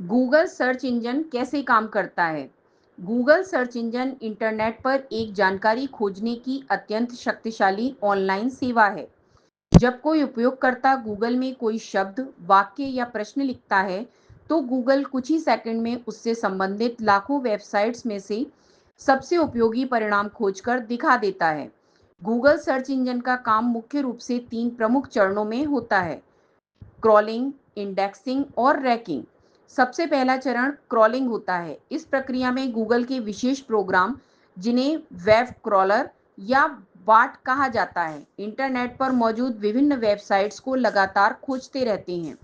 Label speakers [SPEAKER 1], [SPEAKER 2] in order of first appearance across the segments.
[SPEAKER 1] Google search engine कैसे काम करता है? गूगल सर्च इंजन इंटरनेट पर एक जानकारी खोजने की अत्यंत शक्तिशाली ऑनलाइन सेवा है। जब कोई उपयोगकर्ता गूगल में कोई शब्द, वाक्य या प्रश्न लिखता है, तो गूगल कुछ ही सेकंड में उससे संबंधित लाखों वेबसाइट्स में से सबसे उपयोगी परिणाम खोजकर दिखा देता है। गूगल सर्च इंजन का काम मुख्य रूप से तीन प्रमुख चरणों में होता है: क्रॉलिंग, इंडेक्सिंग और रैंकिंग। सबसे पहला चरण क्रॉलिंग होता है। इस प्रक्रिया में गूगल के विशेष प्रोग्राम, जिन्हें वेब क्रॉलर या बाट कहा जाता है, इंटरनेट पर मौजूद विभिन्न वेबसाइट्स को लगातार खोजते रहते हैं।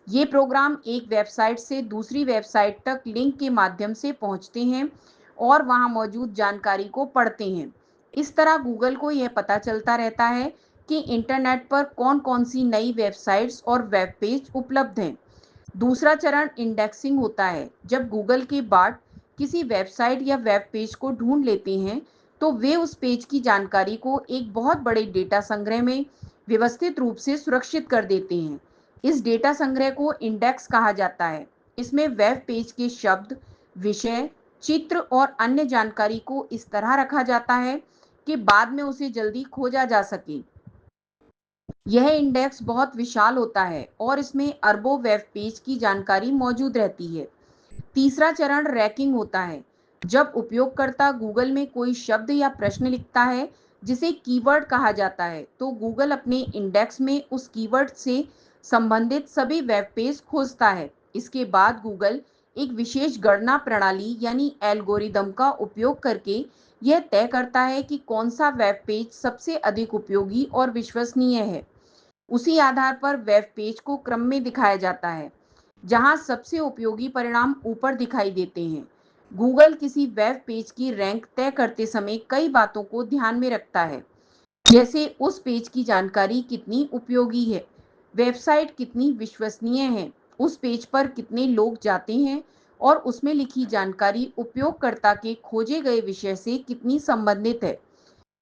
[SPEAKER 1] ये प्रोग्राम एक वेबसाइट से दूसरी वेबसाइट तक लिंक के माध्यम से पहुंचते हैं और वहां मौजूद जानकारी को पढ़ते हैं। इस तरह गूगल को यह पता चलता रहता है कि इंटरनेट पर कौन-कौन सी नई वेबसाइट्स और वेब पेज उपलब्ध हैं। दूसरा चरण इंडेक्सिंग होता है। जब गूगल के बॉट किसी वेबसाइट या वेब पेज को ढूंढ लेते हैं, तो वे उस पेज की जानकारी को एक बहुत बड़े डेटा संग्रह में व्यवस्थित रूप से सुरक्षित कर देते हैं। इस डेटा संग्रह को इंडेक्स कहा जाता है। इसमें वेब पेज के शब्द, विषय, चित्र और अन्य जानकारी को इस तरह रखा जाता है कि बाद में उसे जल्दी खोजा जा सके। यह इंडेक्स बहुत विशाल होता है और इसमें अरबों वेब पेज की जानकारी मौजूद रहती है। तीसरा चरण रैंकिंग होता है। जब उपयोगकर्ता गूगल में कोई शब्द या प्रश्न लिखता है, जिसे कीवर्ड कहा जाता है, तो गूगल अपने इंडेक्स में उस कीवर्ड से संबंधित सभी वेब पेज खोजता है। इसके बाद गूगल एक विशेष गणना प्रणाली यानी एल्गोरिदम का उपयोग करके यह तय करता है कि कौन सा वेब पेज सबसे अधिक उपयोगी और विश्वसनीय है। उसी आधार पर वेब पेज को क्रम में दिखाया जाता है, जहां सबसे उपयोगी परिणाम ऊपर दिखाई देते हैं। गूगल किसी वेब पेज की रैंक तय करते समय कई बातों को ध्यान में रखता है, जैसे उस पेज की जानकारी कितनी उपयोगी है, वेबसाइट कितनी विश्वसनीय है, उस पेज पर कितने लोग जाते हैं और उसमें लिखी जानकारी उपयोगकर्ता के खोजे गए विषय से कितनी संबंधित है।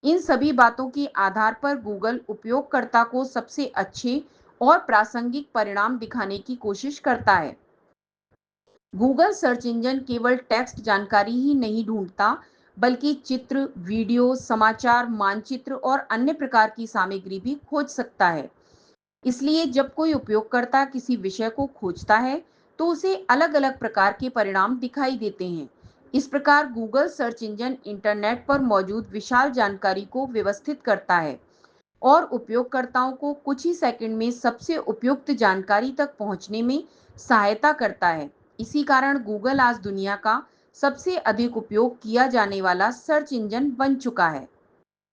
[SPEAKER 1] इन सभी बातों के आधार पर गूगल उपयोगकर्ता को सबसे अच्छे और प्रासंगिक परिणाम दिखाने की कोशिश करता है। गूगल सर्च इंजन केवल टेक्स्ट जानकारी ही नहीं ढूंढता, बल्कि चित्र, वीडियो, समाचार, मानचित्र और अन्य प्रकार की सामग्री भी खोज सकता है। इसलिए जब कोई उपयोगकर्ता किसी विषय को खोजता है, तो उसे अलग-अलग प्रकार के परिणाम दिखाई देते हैं। इस प्रकार गूगल सर्च इंजन इंटरनेट पर मौजूद विशाल जानकारी को व्यवस्थित करता है और उपयोगकर्ताओं को कुछ ही सेकंड में सबसे उपयुक्त जानकारी तक पहुंचने में सहायता करता है। इसी कारण गूगल आज दुनिया का सबसे अधिक उपयोग किया जाने वाला सर्च इंजन बन चुका है।